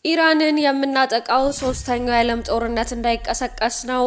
ኢራንን የምናጠቃው ሶስተኛው የዓለም ጦርነት እንዳይቀሰቀስ ነው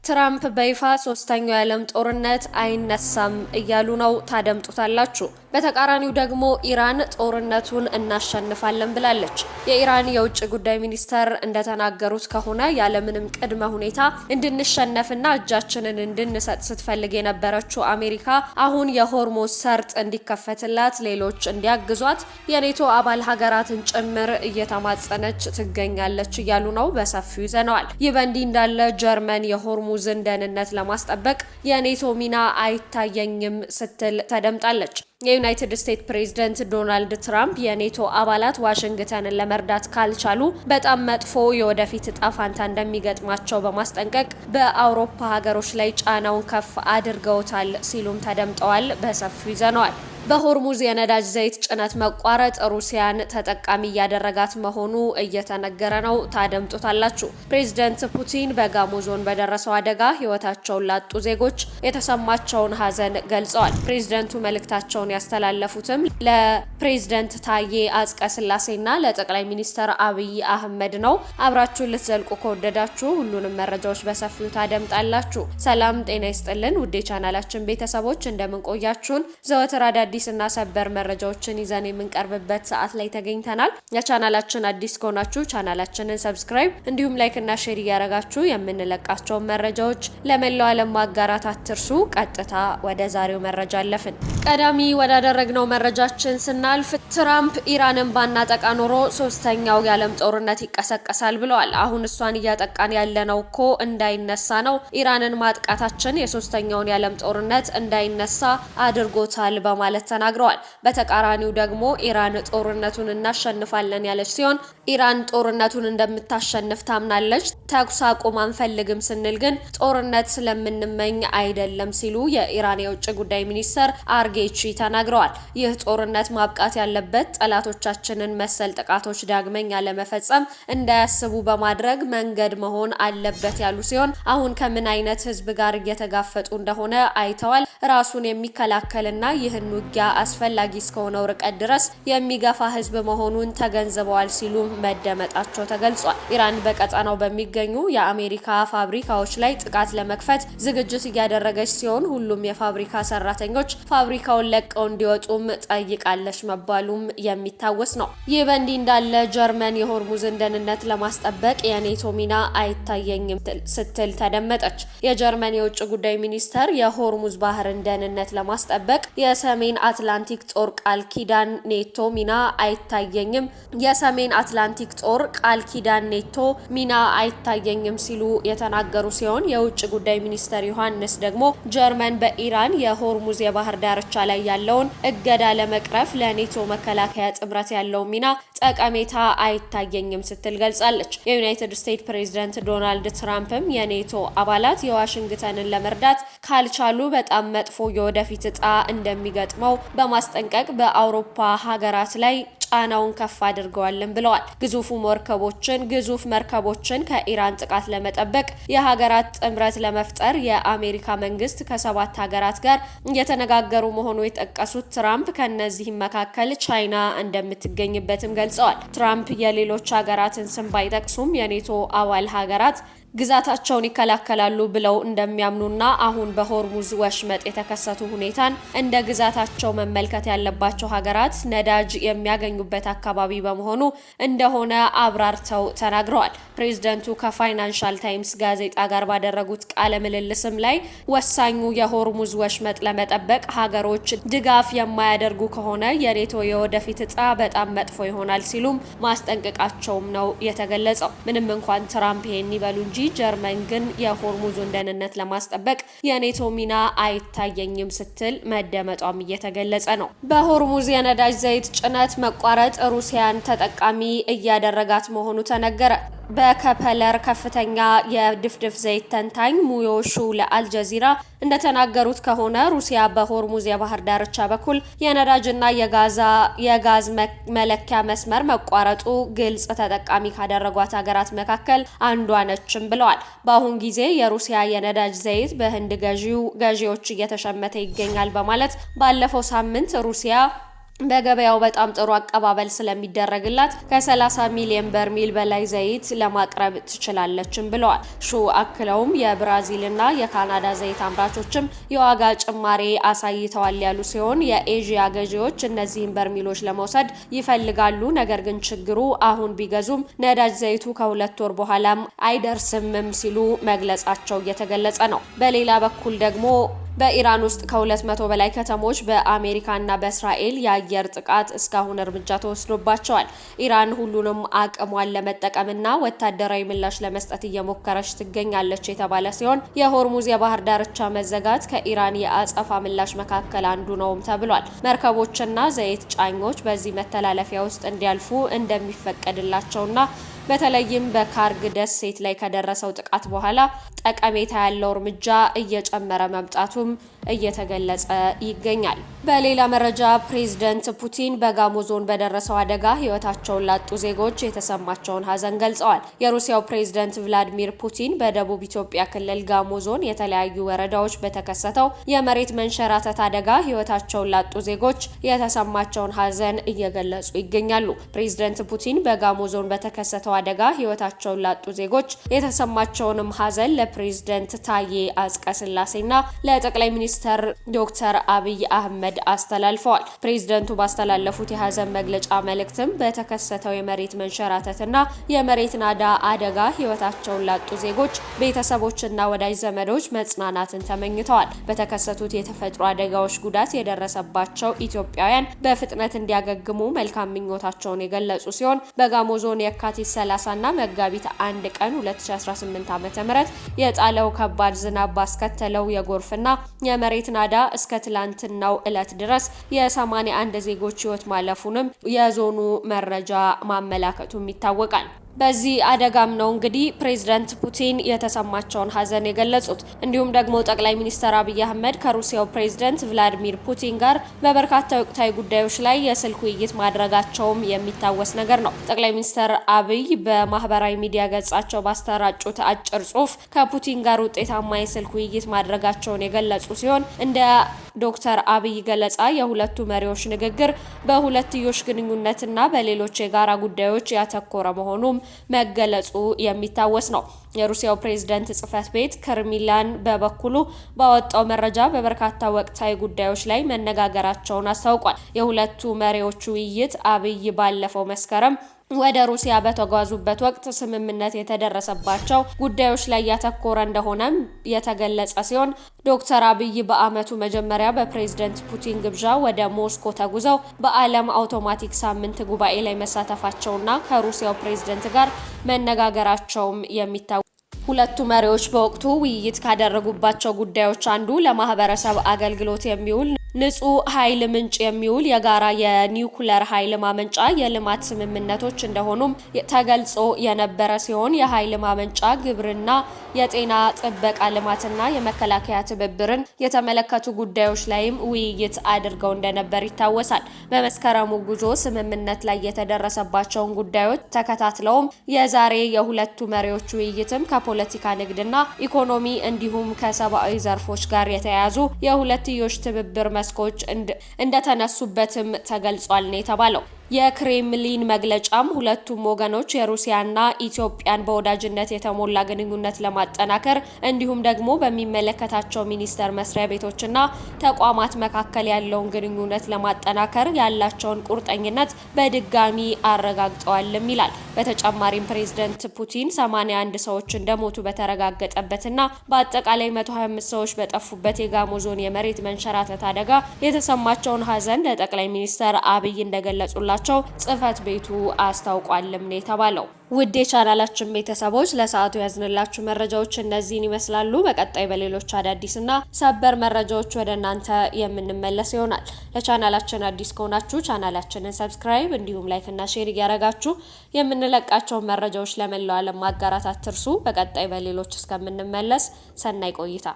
ትራምፕ በይፋ ሶስተኛው የዓለም ጦርነት አይነሳም እያሉ ነው። ታደምጡታላችሁ። በተቃራኒው ደግሞ ኢራን ጦርነቱን እናሸንፋለን ብላለች። የኢራን የውጭ ጉዳይ ሚኒስተር እንደተናገሩት ከሆነ ያለምንም ቅድመ ሁኔታ እንድንሸነፍና እጃችንን እንድንሰጥ ስትፈልግ የነበረችው አሜሪካ አሁን የሆርሙዝ ሰርጥ እንዲከፈትላት ሌሎች እንዲያግዟት የኔቶ አባል ሀገራትን ጭምር እየተማጸነች ትገኛለች እያሉ ነው። በሰፊው ይዘነዋል። ይህ በእንዲህ እንዳለ ጀርመን የሆርሙዝን ደህንነት ለማስጠበቅ የኔቶ ሚና አይታየኝም ስትል ተደምጣለች። የዩናይትድ ስቴትስ ፕሬዝዳንት ዶናልድ ትራምፕ የኔቶ አባላት ዋሽንግተንን ለመርዳት ካልቻሉ በጣም መጥፎ የወደፊት እጣ ፋንታ እንደሚገጥማቸው በማስጠንቀቅ በአውሮፓ ሀገሮች ላይ ጫናውን ከፍ አድርገውታል ሲሉም ተደምጠዋል። በሰፊው ይዘነዋል። በሆርሙዝ የነዳጅ ዘይት ጭነት መቋረጥ ሩሲያን ተጠቃሚ እያደረጋት መሆኑ እየተነገረ ነው። ታደምጡታላችሁ። ፕሬዝዳንት ፑቲን በጋሞ ዞን በደረሰው አደጋ ሕይወታቸውን ላጡ ዜጎች የተሰማቸውን ሐዘን ገልጸዋል። ፕሬዝዳንቱ መልእክታቸውን ያስተላለፉትም ለፕሬዝዳንት ታዬ አጽቀ ሥላሴና ለጠቅላይ ሚኒስትር አብይ አህመድ ነው። አብራችሁን ልትዘልቁ ከወደዳችሁ ሁሉንም መረጃዎች በሰፊው ታደምጣላችሁ። ሰላም ጤና ይስጥልን ውዴ ቻናላችን ቤተሰቦች እንደምን ቆያችሁን? ዘወትር አዲስና ሰበር መረጃዎችን ይዘን የምንቀርብበት ሰዓት ላይ ተገኝተናል። የቻናላችን አዲስ ከሆናችሁ ቻናላችንን ሰብስክራይብ እንዲሁም ላይክ እና ሼር እያደረጋችሁ የምንለቃቸው መረጃዎች ለመላው ዓለም ማጋራት አትርሱ። ቀጥታ ወደ ዛሬው መረጃ አለፍን። ቀዳሚ ወዳደረግነው መረጃችን ስናልፍ ትራምፕ ኢራንን ባናጠቃ ኖሮ ሶስተኛው የዓለም ጦርነት ይቀሰቀሳል ብለዋል። አሁን እሷን እያጠቃን ያለነው እኮ እንዳይነሳ ነው። ኢራንን ማጥቃታችን የሶስተኛውን የዓለም ጦርነት እንዳይነሳ አድርጎታል በማለት ተናግረዋል። በተቃራኒው ደግሞ ኢራን ጦርነቱን እናሸንፋለን ያለች ሲሆን ኢራን ጦርነቱን እንደምታሸንፍ ታምናለች። ተኩስ አቁም አንፈልግም ስንል ግን ጦርነት ስለምንመኝ አይደለም ሲሉ የኢራን የውጭ ጉዳይ ሚኒስተር አርጌቺ ተናግረዋል። ይህ ጦርነት ማብቃት ያለበት ጠላቶቻችንን መሰል ጥቃቶች ዳግመኛ ለመፈጸም እንዳያስቡ በማድረግ መንገድ መሆን አለበት ያሉ ሲሆን አሁን ከምን አይነት ህዝብ ጋር እየተጋፈጡ እንደሆነ አይተዋል። ራሱን የሚከላከልና ይህን ውጊያ አስፈላጊ እስከሆነው ርቀት ድረስ የሚገፋ ህዝብ መሆኑን ተገንዝበዋል ሲሉ መደመጣቸው ተገልጿል። ኢራን በቀጠናው በሚገኙ የአሜሪካ ፋብሪካዎች ላይ ጥቃት ለመክፈት ዝግጅት እያደረገች ሲሆን ሁሉም የፋብሪካ ሰራተኞች ፋብሪካውን ለቀው እንዲወጡም ጠይቃለች መባሉም የሚታወስ ነው። ይህ በእንዲህ እንዳለ ጀርመን የሆርሙዝን ደህንነት ለማስጠበቅ የኔቶ ሚና አይታየኝም ስትል ተደመጠች። የጀርመን የውጭ ጉዳይ ሚኒስተር የሆርሙዝ ባህርን ደህንነት ለማስጠበቅ የሰሜን አትላንቲክ ጦር ቃል ኪዳን ኔቶ ሚና አይታየኝም የሰሜን አትላንቲክ ጦር ቃል ኪዳን ኔቶ ሚና አይታየኝም ሲሉ የተናገሩ ሲሆን የውጭ ጉዳይ ሚኒስተር ዮሐንስ ደግሞ ጀርመን በኢራን የሆርሙዝ የባህር ዳርቻ ላይ ያለውን እገዳ ለመቅረፍ ለኔቶ መከላከያ ጥምረት ያለው ሚና ጠቀሜታ አይታየኝም ስትል ገልጻለች። የዩናይትድ ስቴትስ ፕሬዝዳንት ዶናልድ ትራምፕም የኔቶ አባላት የዋሽንግተንን ለመርዳት ካልቻሉ በጣም መጥፎ የወደፊት እጣ እንደሚገጥመው በማስጠንቀቅ በአውሮፓ ሀገራት ላይ ጫናውን ከፍ አድርገዋልን ብለዋል። ግዙፍ መርከቦችን ከኢራን ጥቃት ለመጠበቅ የሀገራት ጥምረት ለመፍጠር የአሜሪካ መንግስት ከ7 ሀገራት ጋር እየተነጋገሩ መሆኑ የጠቀሱት ትራምፕ ከነዚህም መካከል ቻይና እንደምትገኝበትም ገልጸዋል። ትራምፕ የሌሎች ሀገራትን ስም ባይጠቅሱም የኔቶ አባል ሀገራት ግዛታቸውን ይከላከላሉ ብለው እንደሚያምኑና አሁን በሆርሙዝ ወሽመጥ የተከሰቱ ሁኔታን እንደ ግዛታቸው መመልከት ያለባቸው ሀገራት ነዳጅ የሚያገኙበት አካባቢ በመሆኑ እንደሆነ አብራርተው ተናግረዋል። ፕሬዝዳንቱ ከፋይናንሻል ታይምስ ጋዜጣ ጋር ባደረጉት ቃለ ምልልስም ላይ ወሳኙ የሆርሙዝ ወሽመጥ ለመጠበቅ ሀገሮች ድጋፍ የማያደርጉ ከሆነ የኔቶ የወደፊት እጣ በጣም መጥፎ ይሆናል ሲሉም ማስጠንቀቃቸውም ነው የተገለጸው። ምንም እንኳን ትራምፕ ይሄን ይበሉ እንጂ ጀርመን ግን የሆርሙዝን ደህንነት ለማስጠበቅ የኔቶ ሚና አይታየኝም ስትል መደመጧም እየተገለጸ ነው። በሆርሙዝ የነዳጅ ዘይት ጭነት መቋረጥ ሩሲያን ተጠቃሚ እያደረጋት መሆኑ ተነገረ። በከፐለር ከፍተኛ የድፍድፍ ዘይት ተንታኝ ሙዮሹ ለአልጀዚራ እንደተናገሩት ከሆነ ሩሲያ በሆርሙዝ የባህር ዳርቻ በኩል የነዳጅና የጋዝ መለኪያ መስመር መቋረጡ ግልጽ ተጠቃሚ ካደረጓት ሀገራት መካከል አንዷ ነችም ብለዋል። በአሁን ጊዜ የሩሲያ የነዳጅ ዘይት በህንድ ገዢዎች እየተሸመተ ይገኛል በማለት ባለፈው ሳምንት ሩሲያ በገበያው በጣም ጥሩ አቀባበል ስለሚደረግላት ከ30 ሚሊዮን በርሜል በላይ ዘይት ለማቅረብ ትችላለችም ብለዋል። ሹ አክለውም የብራዚልና የካናዳ ዘይት አምራቾችም የዋጋ ጭማሬ አሳይተዋል ያሉ ሲሆን የኤዥያ ገዢዎች እነዚህን በርሜሎች ለመውሰድ ይፈልጋሉ። ነገር ግን ችግሩ አሁን ቢገዙም ነዳጅ ዘይቱ ከ2 ወር በኋላም አይደርስምም ሲሉ መግለጻቸው እየተገለጸ ነው። በሌላ በኩል ደግሞ በኢራን ውስጥ ከ200 በላይ ከተሞች በአሜሪካና በእስራኤል የአየር ጥቃት እስካሁን እርምጃ ተወስዶባቸዋል። ኢራን ሁሉንም አቅሟን ለመጠቀምና ወታደራዊ ምላሽ ለመስጠት እየሞከረች ትገኛለች የተባለ ሲሆን የሆርሙዝ የባህር ዳርቻ መዘጋት ከኢራን የአጸፋ ምላሽ መካከል አንዱ ነውም ተብሏል። መርከቦችና ዘይት ጫኞች በዚህ መተላለፊያ ውስጥ እንዲያልፉ እንደሚፈቀድላቸውና በተለይም በካርግ ደሴት ላይ ከደረሰው ጥቃት በኋላ ጠቀሜታ ያለው እርምጃ እየጨመረ መምጣቱም እየተገለጸ ይገኛል። በሌላ መረጃ ፕሬዝዳንት ፑቲን በጋሞ ዞን በደረሰው አደጋ ሕይወታቸውን ላጡ ዜጎች የተሰማቸውን ሐዘን ገልጸዋል። የሩሲያው ፕሬዝዳንት ቭላዲሚር ፑቲን በደቡብ ኢትዮጵያ ክልል ጋሞ ዞን የተለያዩ ወረዳዎች በተከሰተው የመሬት መንሸራተት አደጋ ሕይወታቸውን ላጡ ዜጎች የተሰማቸውን ሐዘን እየገለጹ ይገኛሉ። ፕሬዝዳንት ፑቲን በጋሞ ዞን በተከሰተው አደጋ ሕይወታቸውን ላጡ ዜጎች የተሰማቸውንም ሐዘን ለፕሬዝዳንት ታዬ አጽቀሥላሴና ለጠቅላይ ሚኒስትር ዶክተር አብይ አህመድ አስተላልፈዋል። ፕሬዝዳንቱ ባስተላለፉት የሐዘን መግለጫ መልእክትም በተከሰተው የመሬት መንሸራተትና የመሬት ናዳ አደጋ ሕይወታቸውን ላጡ ዜጎች ቤተሰቦችና ወዳጅ ዘመዶች መጽናናትን ተመኝተዋል። በተከሰቱት የተፈጥሮ አደጋዎች ጉዳት የደረሰባቸው ኢትዮጵያውያን በፍጥነት እንዲያገግሙ መልካም ምኞታቸውን የገለጹ ሲሆን በጋሞ ዞን የካቲት 30 እና መጋቢት 1 ቀን 2018 ዓ.ም የጣለው ከባድ ዝናብ ባስከተለው የጎርፍና የመሬት ናዳ እስከ ትላንትናው ዕለት ድረስ የ81 ዜጎች ሕይወት ማለፉንም የዞኑ መረጃ ማመላከቱም ይታወቃል። በዚህ አደጋም ነው እንግዲህ ፕሬዝዳንት ፑቲን የተሰማቸውን ሐዘን የገለጹት። እንዲሁም ደግሞ ጠቅላይ ሚኒስትር አብይ አህመድ ከሩሲያው ፕሬዝዳንት ቭላዲሚር ፑቲን ጋር በበርካታ ወቅታዊ ጉዳዮች ላይ የስልክ ውይይት ማድረጋቸውም የሚታወስ ነገር ነው። ጠቅላይ ሚኒስትር አብይ በማህበራዊ ሚዲያ ገጻቸው ባስተራጩት አጭር ጽሑፍ ከፑቲን ጋር ውጤታማ የስልክ ውይይት ማድረጋቸውን የገለጹ ሲሆን እንደ ዶክተር አብይ ገለጻ የሁለቱ መሪዎች ንግግር በሁለትዮሽ ግንኙነትና በሌሎች የጋራ ጉዳዮች ያተኮረ መሆኑም መገለጹ የሚታወስ ነው። የሩሲያው ፕሬዝዳንት ጽህፈት ቤት ክሬምሊን በበኩሉ ባወጣው መረጃ በበርካታ ወቅታዊ ጉዳዮች ላይ መነጋገራቸውን አስታውቋል። የሁለቱ መሪዎች ውይይት አብይ ባለፈው መስከረም ወደ ሩሲያ በተጓዙበት ወቅት ስምምነት የተደረሰባቸው ጉዳዮች ላይ ያተኮረ እንደሆነም የተገለጸ ሲሆን ዶክተር አብይ በአመቱ መጀመሪያ በፕሬዝዳንት ፑቲን ግብዣ ወደ ሞስኮ ተጉዘው በዓለም አውቶማቲክ ሳምንት ጉባኤ ላይ መሳተፋቸውና ከሩሲያው ፕሬዝዳንት ጋር መነጋገራቸውም የሚታወቅ ሁለቱ መሪዎች በወቅቱ ውይይት ካደረጉባቸው ጉዳዮች አንዱ ለማህበረሰብ አገልግሎት የሚውል ንጹህ ኃይል ምንጭ የሚውል የጋራ የኒውክሌር ኃይል ማመንጫ የልማት ስምምነቶች እንደሆኑም ተገልጾ የነበረ ሲሆን የኃይል ማመንጫ ግብርና፣ የጤና ጥበቃ ልማትና የመከላከያ ትብብርን የተመለከቱ ጉዳዮች ላይም ውይይት አድርገው እንደነበር ይታወሳል። በመስከረሙ ጉዞ ስምምነት ላይ የተደረሰባቸውን ጉዳዮች ተከታትለውም የዛሬ የሁለቱ መሪዎች ውይይትም ከፖለቲካ፣ ንግድና ኢኮኖሚ እንዲሁም ከሰብአዊ ዘርፎች ጋር የተያያዙ የሁለትዮሽ ትብብር መስኮች እንደተነሱበትም ተገልጿል ነው የተባለው። የክሬምሊን መግለጫም ሁለቱም ወገኖች የሩሲያና ኢትዮጵያን በወዳጅነት የተሞላ ግንኙነት ለማጠናከር እንዲሁም ደግሞ በሚመለከታቸው ሚኒስቴር መስሪያ ቤቶችና ተቋማት መካከል ያለውን ግንኙነት ለማጠናከር ያላቸውን ቁርጠኝነት በድጋሚ አረጋግጠዋልም ይላል። በተጨማሪም ፕሬዝዳንት ፑቲን 81 ሰዎች እንደሞቱ በተረጋገጠበትና በአጠቃላይ 125 ሰዎች በጠፉበት የጋሞ ዞን የመሬት መንሸራተት አደጋ የተሰማቸውን ሐዘን ለጠቅላይ ሚኒስትር አብይ እንደገለጹላቸው ጽህፈት ቤቱ አስታውቋልም ነው የተባለው። ውድ የቻናላችን ቤተሰቦች ለሰዓቱ ያዝንላችሁ መረጃዎች እነዚህን ይመስላሉ። በቀጣይ በሌሎች አዳዲስና ሰበር መረጃዎች ወደ እናንተ የምንመለስ ይሆናል። ለቻናላችን አዲስ ከሆናችሁ ቻናላችንን ሰብስክራይብ እንዲሁም ላይክ እና ሼር እያደረጋችሁ የምንለቃቸው መረጃዎች ለመላው ዓለም ማጋራት አትርሱ። በቀጣይ በሌሎች እስከምንመለስ ሰናይ ቆይታ